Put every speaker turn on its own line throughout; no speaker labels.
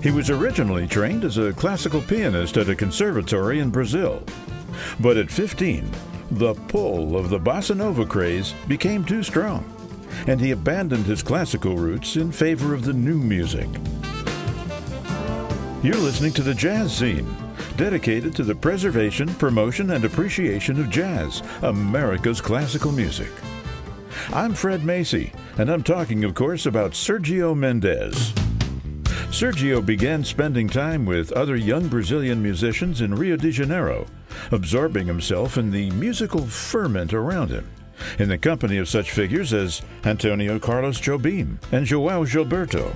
He was originally trained as a classical pianist at a conservatory in Brazil. But at 15, the pull of the bossa nova craze became too strong, and he abandoned his classical roots in favor of the new music. You're listening to the Jazz Scene, dedicated to the preservation, promotion, and appreciation of jazz, America's classical music. I'm Fred Macy, and I'm talking, of course, about Sergio Mendes. Sergio began spending time with other young Brazilian musicians in Rio de Janeiro, absorbing himself in the musical ferment around him, in the company of such figures as Antonio Carlos Jobim and João Gilberto.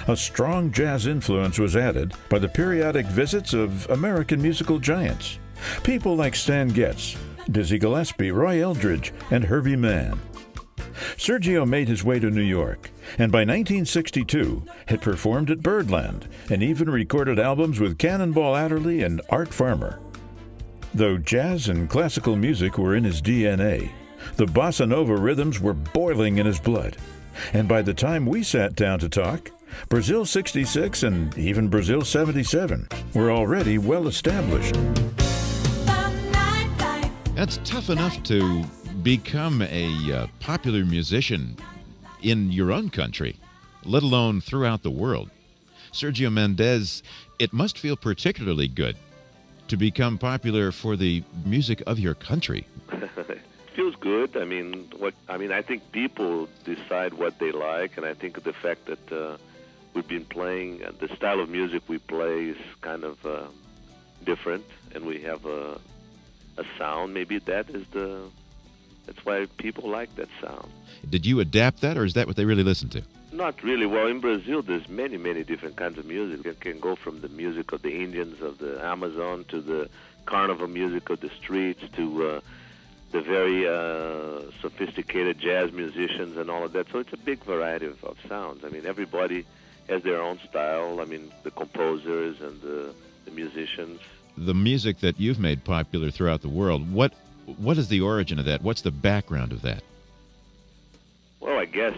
A strong jazz influence was added by the periodic visits of American musical giants, people like Stan Getz, Dizzy Gillespie, Roy Eldridge, and Herbie Mann. Sergio made his way to New York, and by 1962 had performed at Birdland and even recorded albums with Cannonball Adderley and Art Farmer. Though jazz and classical music were in his DNA, the bossa nova rhythms were boiling in his blood. And by the time we sat down to talk, Brazil 66 and even Brazil 77 were already well established.
That's tough enough to become a popular musician in your own country, let alone throughout the world. Sergio Mendes, it must feel particularly good to become popular for the music of your country.
It feels good. I think people decide what they like, and I think the fact that we've been playing, the style of music we play is kind of different, and we have a sound. Maybe that's why people like that sound.
Did you adapt that, or is that what they really listen to?
Not really. Well, in Brazil, there's many, many different kinds of music. It can go from the music of the Indians of the Amazon to the carnival music of the streets to the very sophisticated jazz musicians and all of that. So it's a big variety of sounds. Everybody has their own style. The composers and the musicians.
The music that you've made popular throughout the world, what is the origin of that? What's the background of that?
Well, I guess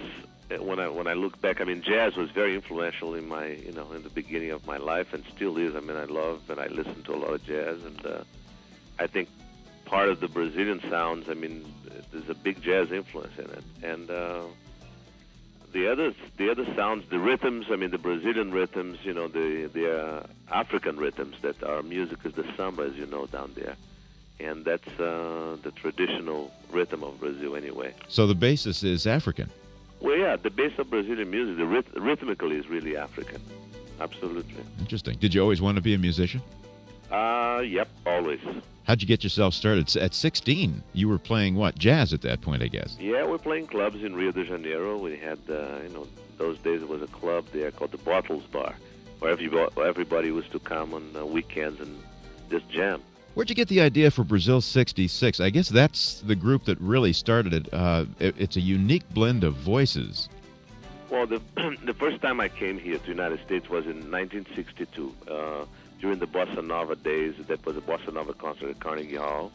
when I look back, jazz was very influential in my, in the beginning of my life, and still is. I love and I listen to a lot of jazz, and I think part of the Brazilian sounds, there's a big jazz influence in it, and the other sounds, the rhythms, the Brazilian rhythms, the African rhythms that our music is the samba, as you know, down there. And that's the traditional rhythm of Brazil anyway.
So the basis is African?
Well, yeah, the base of Brazilian music, rhythmically, is really African. Absolutely.
Interesting. Did you always want to be a musician?
Yep, always.
How'd you get yourself started? At 16, you were playing what? Jazz at that point, I guess.
Yeah, we're playing clubs in Rio de Janeiro. We had, those days it was a club there called the Bottles Bar, where everybody was to come on weekends and just jam.
Where'd you get the idea for Brazil 66? I guess that's the group that really started it. It's a unique blend of voices.
Well, the first time I came here to the United States was in 1962. During the Bossa Nova days, that was a Bossa Nova concert at Carnegie Hall.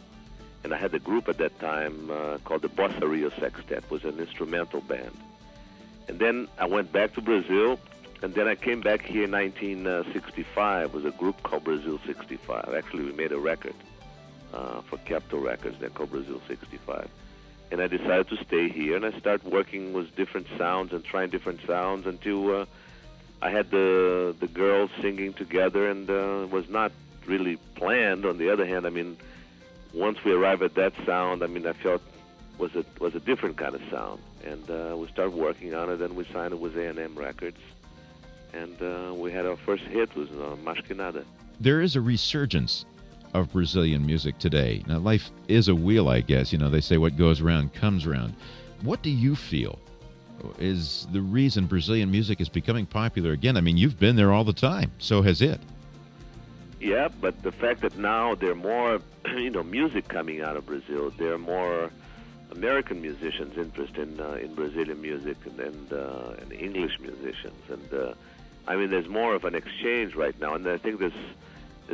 And I had a group at that time called the Bossa Rio Sextet. It was an instrumental band. And then I went back to Brazil, and then I came back here in 1965 with a group called Brazil 65. Actually, we made a record for Capitol Records that called Brazil 65. And I decided to stay here, and I started working with different sounds and trying different sounds until I had the girls singing together, and it was not really planned. On the other hand, once we arrived at that sound, I felt was a different kind of sound, and we started working on it, and we signed it with A&M Records, and we had our first hit was Mais Que Nada.
There is a resurgence of Brazilian music today. Now, life is a wheel, I guess. They say what goes around comes around. What do you feel is the reason Brazilian music is becoming popular again? You've been there all the time. So has it.
Yeah, but the fact that now there are more, music coming out of Brazil, there are more American musicians interested in Brazilian music and English musicians, and I mean, there's more of an exchange right now, and I think there's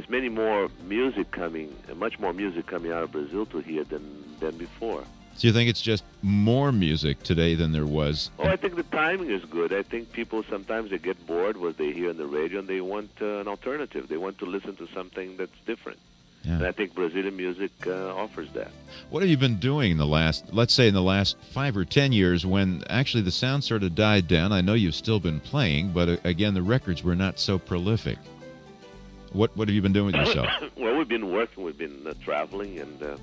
many more music coming, much more music coming out of Brazil to here than before.
So you think it's just more music today than there was?
Oh, I think the timing is good. I think people sometimes they get bored what they hear on the radio, and they want an alternative. They want to listen to something that's different.
Yeah.
And I think Brazilian music offers that.
What have you been doing in the last 5 or 10 years when actually the sound sort of died down? I know you've still been playing, but again, the records were not so prolific. What have you been doing with yourself?
Well, we've been working, we've been traveling, and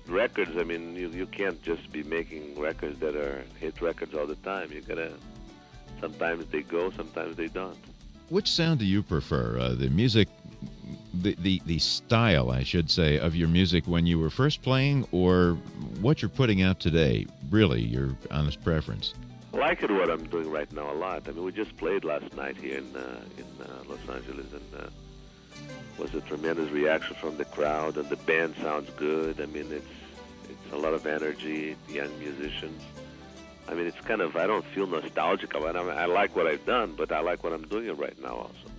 records, I mean, you can't just be making records that are hit records all the time. You gotta, sometimes they go, sometimes they don't.
Which sound do you prefer? The music, the style, I should say, of your music when you were first playing, or what you're putting out today? Really, your honest preference?
I like it what I'm doing right now a lot. I mean, we just played last night here in Los Angeles, and was a tremendous reaction from the crowd, and the band sounds good. I mean, it's a lot of energy, young musicians. I mean, it's kind of, I don't feel nostalgic about it. I mean, I like what I've done, but I like what I'm doing right now also.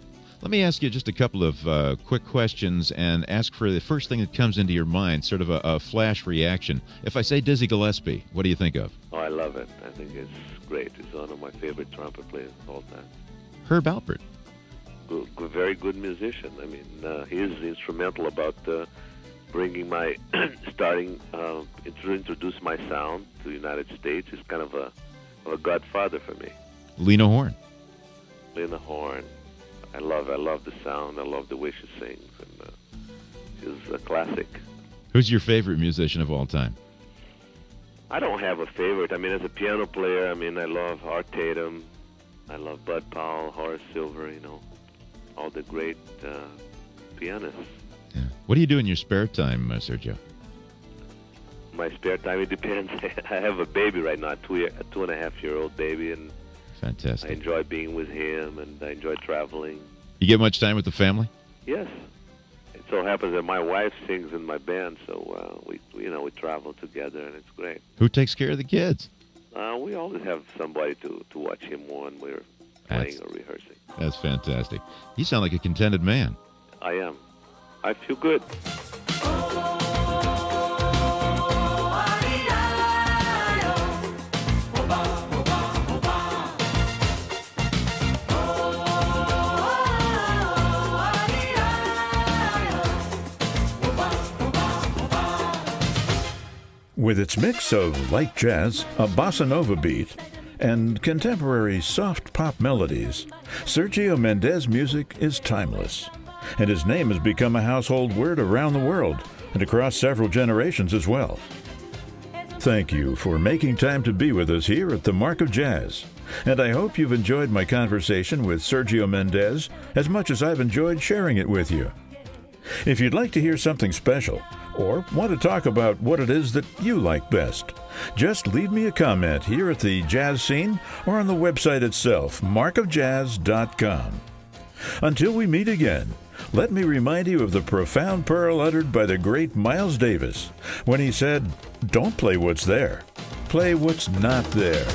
Let me ask you just a couple of quick questions and ask for the first thing that comes into your mind, sort of a flash reaction. If I say Dizzy Gillespie, what do you think of?
Oh, I love it. I think it's great. It's one of my favorite trumpet players of all time.
Herb Alpert.
Good, very good musician. I mean, he is instrumental about bringing my to introduce my sound to the United States. He's kind of a godfather for me.
Lena Horne.
Lena Horne. I love the sound. I love the way she sings, and she's a classic.
Who's your favorite musician of all time?
I don't have a favorite. I mean, as a piano player, I mean, I love Art Tatum. I love Bud Powell, Horace Silver, you know, all the great pianists.
Yeah. What do you do in your spare time, Sergio?
My spare time, it depends. I have a baby right now, a 2.5-year-old baby, and
Fantastic.
I enjoy being with him, and I enjoy traveling.
You get much time with the family?
Yes. It so happens that my wife sings in my band, so we travel together, and it's great.
Who takes care of the kids?
We always have somebody to watch him when we're playing or rehearsing.
That's fantastic. You sound like a contented man.
I am. I feel good.
With its mix of light jazz, a bossa nova beat, and contemporary soft pop melodies, Sergio Mendes' music is timeless, and his name has become a household word around the world and across several generations as well. Thank you for making time to be with us here at the Mark of Jazz, and I hope you've enjoyed my conversation with Sergio Mendes as much as I've enjoyed sharing it with you. If you'd like to hear something special, or want to talk about what it is that you like best, just leave me a comment here at the Jazz Scene or on the website itself, markofjazz.com. Until we meet again, let me remind you of the profound pearl uttered by the great Miles Davis when he said, "Don't play what's there, play what's not there."